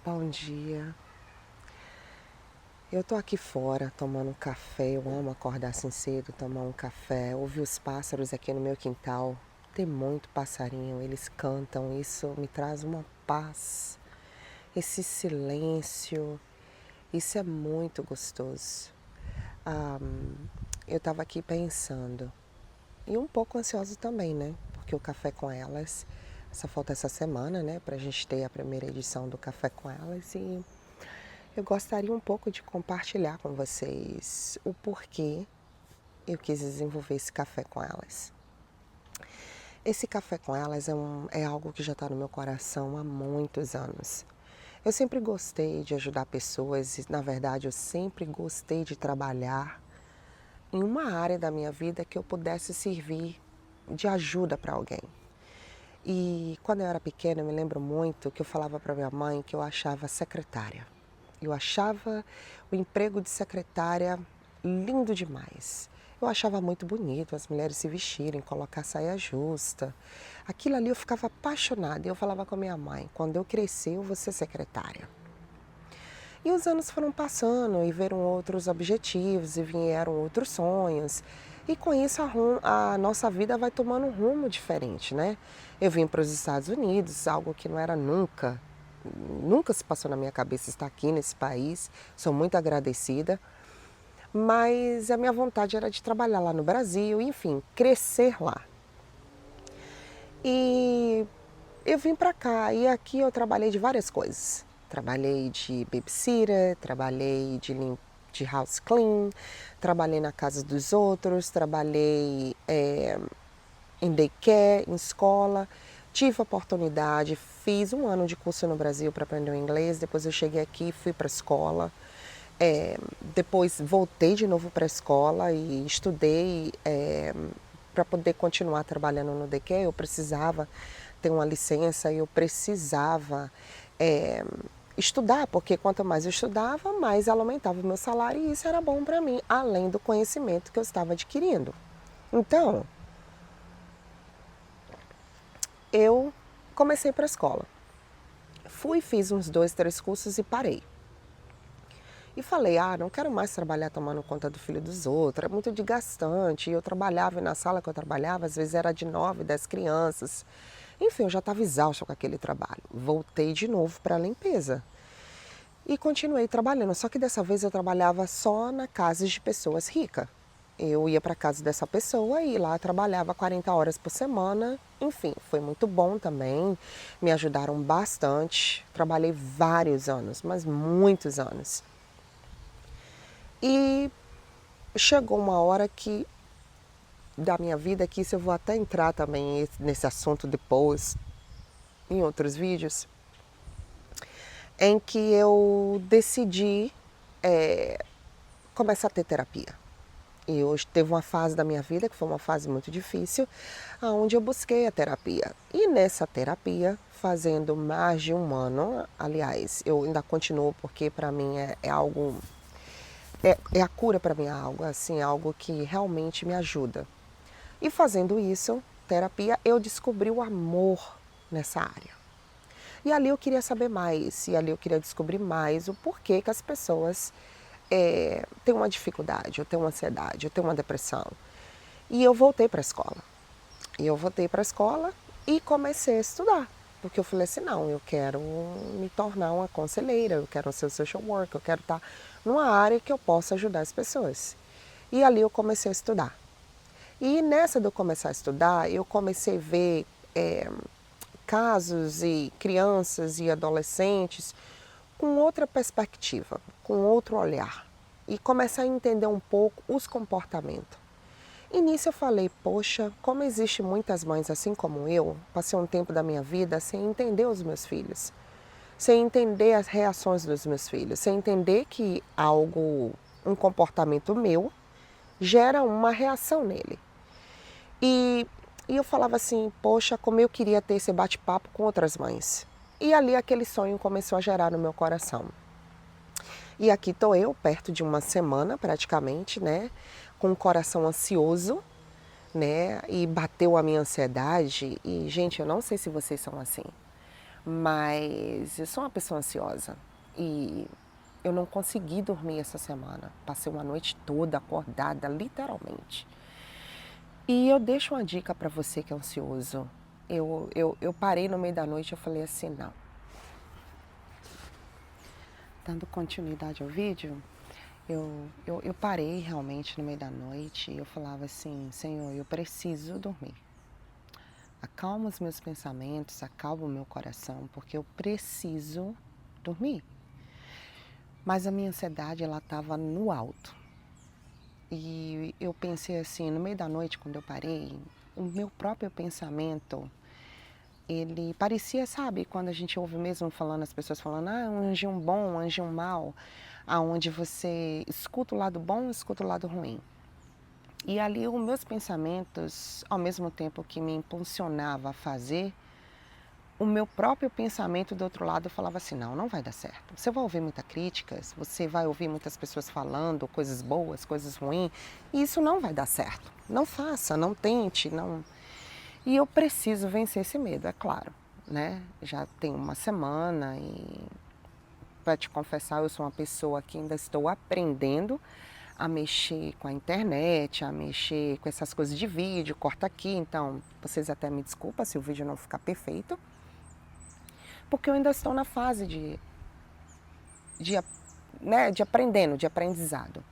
Bom dia. Eu tô aqui fora tomando um café. Eu amo acordar assim cedo, tomar um café, ouvir os pássaros aqui no meu quintal. Tem muito passarinho, eles cantam, isso me traz uma paz. Esse silêncio, isso é muito gostoso. Ah, eu tava aqui pensando, e um pouco ansiosa também, né? Porque o Café com Elas, só falta essa semana, né? Pra gente ter a primeira edição do Café com Elas e eu gostaria um pouco de compartilhar com vocês o porquê eu quis desenvolver esse café com elas. Esse café com elas é algo que já está no meu coração há muitos anos. Eu sempre gostei de ajudar pessoas e, na verdade, eu sempre gostei de trabalhar em uma área da minha vida que eu pudesse servir de ajuda para alguém. E quando eu era pequena, eu me lembro muito que eu falava para minha mãe que eu achava secretária. Eu achava o emprego de secretária lindo demais. Eu achava muito bonito as mulheres se vestirem, colocar saia justa. Aquilo ali eu ficava apaixonada. E eu falava com a minha mãe, quando eu crescer eu vou ser secretária. E os anos foram passando e vieram outros objetivos e vieram outros sonhos. E com isso a nossa vida vai tomando um rumo diferente, né? Eu vim para os Estados Unidos, algo que não era nunca se passou na minha cabeça estar aqui nesse país. Sou muito agradecida. Mas a minha vontade era de trabalhar lá no Brasil, enfim, crescer lá. E eu vim para cá e aqui eu trabalhei de várias coisas. Trabalhei de babysitter, trabalhei de house clean, trabalhei na casa dos outros, trabalhei em daycare, em escola. Tive a oportunidade, fiz um ano de curso no Brasil para aprender o inglês, depois eu cheguei aqui, fui para a escola. Depois voltei de novo para a escola e estudei para poder continuar trabalhando no daycare. Eu precisava ter uma licença e eu precisava estudar, porque quanto mais eu estudava, mais ela aumentava o meu salário e isso era bom para mim, além do conhecimento que eu estava adquirindo. Então, eu comecei para a escola. Fiz uns 2, 3 cursos e parei. E falei, não quero mais trabalhar tomando conta do filho dos outros, é muito desgastante. E eu trabalhava, e na sala que eu trabalhava, às vezes era de 9, 10 crianças. Enfim, eu já estava exausta com aquele trabalho. Voltei de novo para a limpeza. E continuei trabalhando, só que dessa vez eu trabalhava só na casa de pessoas ricas. Eu ia para a casa dessa pessoa e lá trabalhava 40 horas por semana. Enfim, foi muito bom também, me ajudaram bastante. Trabalhei vários anos, mas muitos anos. E chegou uma hora que da minha vida, que isso eu vou até entrar também nesse assunto depois, em outros vídeos, em que eu decidi começar a ter terapia. E hoje teve uma fase da minha vida, que foi uma fase muito difícil, onde eu busquei a terapia. E nessa terapia, fazendo mais de um ano, aliás, eu ainda continuo porque para mim é algo, é a cura para mim, é algo assim, algo que realmente me ajuda. E fazendo isso, terapia, eu descobri o amor nessa área. E ali eu queria saber mais, e ali eu queria descobrir mais o porquê que as pessoas têm uma dificuldade, ou têm uma ansiedade, ou têm uma depressão. E eu voltei para a escola. E comecei a estudar. Porque eu falei assim, não, eu quero me tornar uma conselheira, eu quero ser social worker, eu quero estar numa área que eu possa ajudar as pessoas. E ali eu comecei a estudar. E nessa de eu começar a estudar, eu comecei a ver casos e crianças e adolescentes com outra perspectiva, com outro olhar. E começar a entender um pouco os comportamentos. E nisso eu falei, poxa, como existe muitas mães assim como eu, passei um tempo da minha vida sem entender os meus filhos, sem entender as reações dos meus filhos, sem entender que um comportamento meu, gera uma reação nele. E eu falava assim, poxa, como eu queria ter esse bate-papo com outras mães. E ali aquele sonho começou a gerar no meu coração. E aqui estou eu, perto de uma semana praticamente, né, com o coração ansioso, né, e bateu a minha ansiedade. E, gente, eu não sei se vocês são assim, Mas eu sou uma pessoa ansiosa e eu não consegui dormir essa semana. Passei uma noite toda acordada, literalmente. E eu deixo uma dica para você que é ansioso. Eu parei no meio da noite e eu falei assim, não. Dando continuidade ao vídeo, eu parei realmente no meio da noite e eu falava assim, Senhor, eu preciso dormir. Acalma os meus pensamentos, acalma o meu coração, porque eu preciso dormir. Mas a minha ansiedade, ela estava no alto. E eu pensei assim, no meio da noite, quando eu parei, o meu próprio pensamento, ele parecia, sabe, quando a gente ouve mesmo falando, as pessoas falando, um anjinho bom, um anjinho mau, aonde você escuta o lado bom, escuta o lado ruim. E ali os meus pensamentos, ao mesmo tempo que me impulsionava a fazer, o meu próprio pensamento do outro lado falava assim, não, não vai dar certo. Você vai ouvir muitas críticas, você vai ouvir muitas pessoas falando coisas boas, coisas ruins, e isso não vai dar certo. Não faça, não tente, não. E eu preciso vencer esse medo, é claro, né? Já tem uma semana e, para te confessar, eu sou uma pessoa que ainda estou aprendendo a mexer com a internet, a mexer com essas coisas de vídeo, corta aqui, então vocês até me desculpem se o vídeo não ficar perfeito, porque eu ainda estou na fase de, né, de aprendendo, de aprendizado.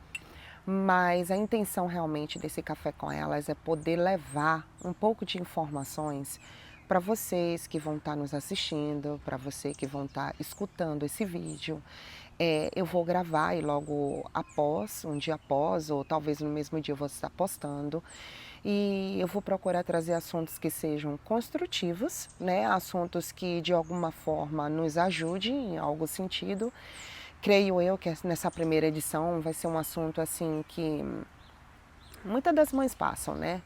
Mas a intenção realmente desse Café com Elas é poder levar um pouco de informações para vocês que vão estar nos assistindo, para você que vão estar escutando esse vídeo. Eu vou gravar e logo após, um dia após, ou talvez no mesmo dia eu vou estar postando. E eu vou procurar trazer assuntos que sejam construtivos, né? Assuntos que de alguma forma nos ajudem em algum sentido. Creio eu que nessa primeira edição vai ser um assunto assim que muitas das mães passam, né?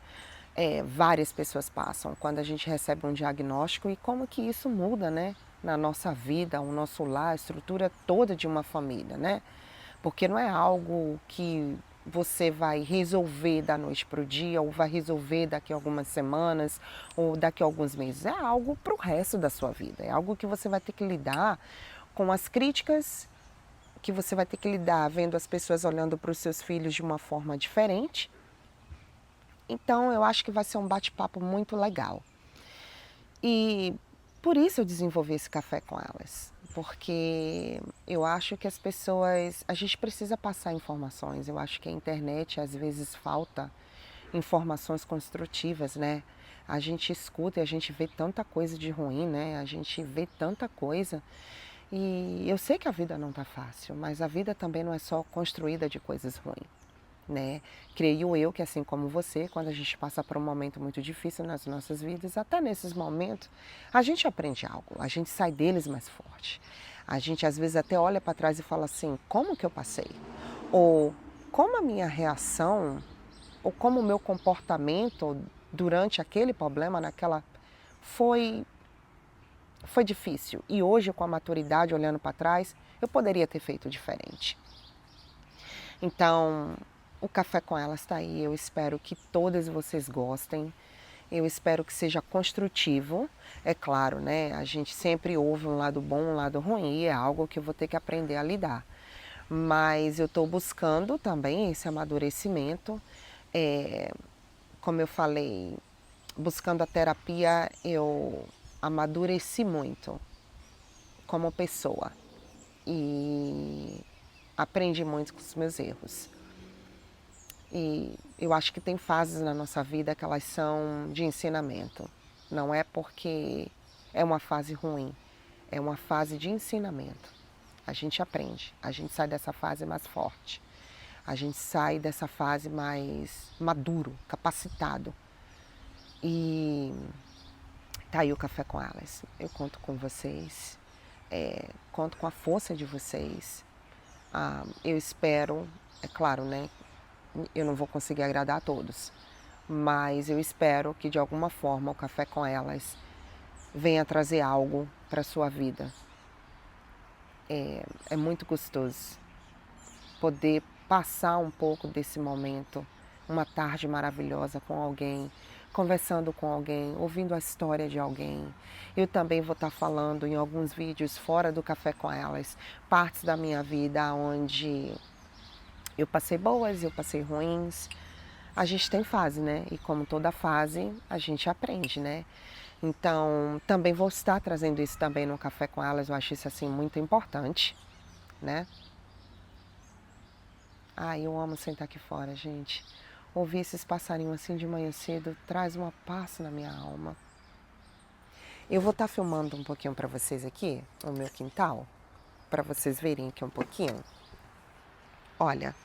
Várias pessoas passam quando a gente recebe um diagnóstico e como que isso muda, né? Na nossa vida, o nosso lar, a estrutura toda de uma família, né? Porque não é algo que você vai resolver da noite para o dia, ou vai resolver daqui a algumas semanas, ou daqui a alguns meses. É algo para o resto da sua vida. É algo que você vai ter que lidar com as críticas, que você vai ter que lidar vendo as pessoas olhando para os seus filhos de uma forma diferente. Então, eu acho que vai ser um bate-papo muito legal. E por isso eu desenvolvi esse café com elas, porque eu acho que as pessoas, a gente precisa passar informações. Eu acho que a internet às vezes falta informações construtivas, né? A gente escuta e a gente vê tanta coisa de ruim, né? A gente vê tanta coisa. E eu sei que a vida não tá fácil, mas a vida também não é só construída de coisas ruins, né? Creio eu que assim como você, quando a gente passa por um momento muito difícil nas nossas vidas, até nesses momentos, a gente aprende algo, a gente sai deles mais forte. A gente às vezes até olha para trás e fala assim, como que eu passei? Ou como a minha reação, ou como o meu comportamento durante aquele problema, naquela, foi foi difícil. E hoje, com a maturidade, olhando para trás, eu poderia ter feito diferente. Então, o Café com Elas está aí. Eu espero que todas vocês gostem. Eu espero que seja construtivo. É claro, né? A gente sempre ouve um lado bom, um lado ruim. E é algo que eu vou ter que aprender a lidar. Mas eu estou buscando também esse amadurecimento. Como eu falei, buscando a terapia, eu amadureci muito como pessoa e aprendi muito com os meus erros. E eu acho que tem fases na nossa vida que elas são de ensinamento. Não é porque é uma fase ruim, é uma fase de ensinamento. A gente aprende, a gente sai dessa fase mais forte, a gente sai dessa fase mais maduro, capacitado. E tá aí o Café com Elas. Eu conto com vocês, conto com a força de vocês. Eu espero, é claro, né? Eu não vou conseguir agradar a todos, mas eu espero que de alguma forma o Café com Elas venha trazer algo para a sua vida. É muito gostoso poder passar um pouco desse momento, uma tarde maravilhosa com alguém, conversando com alguém, ouvindo a história de alguém. Eu também vou estar falando em alguns vídeos fora do Café com Elas, partes da minha vida onde eu passei boas, eu passei ruins. A gente tem fase, né? E como toda fase, a gente aprende, né? Então, também vou estar trazendo isso também no Café com Elas, eu acho isso assim muito importante, né? Ai, eu amo sentar aqui fora, gente. Ouvir esses passarinhos assim de manhã cedo traz uma paz na minha alma. Eu vou estar filmando um pouquinho para vocês aqui, o meu quintal, para vocês verem aqui um pouquinho. Olha,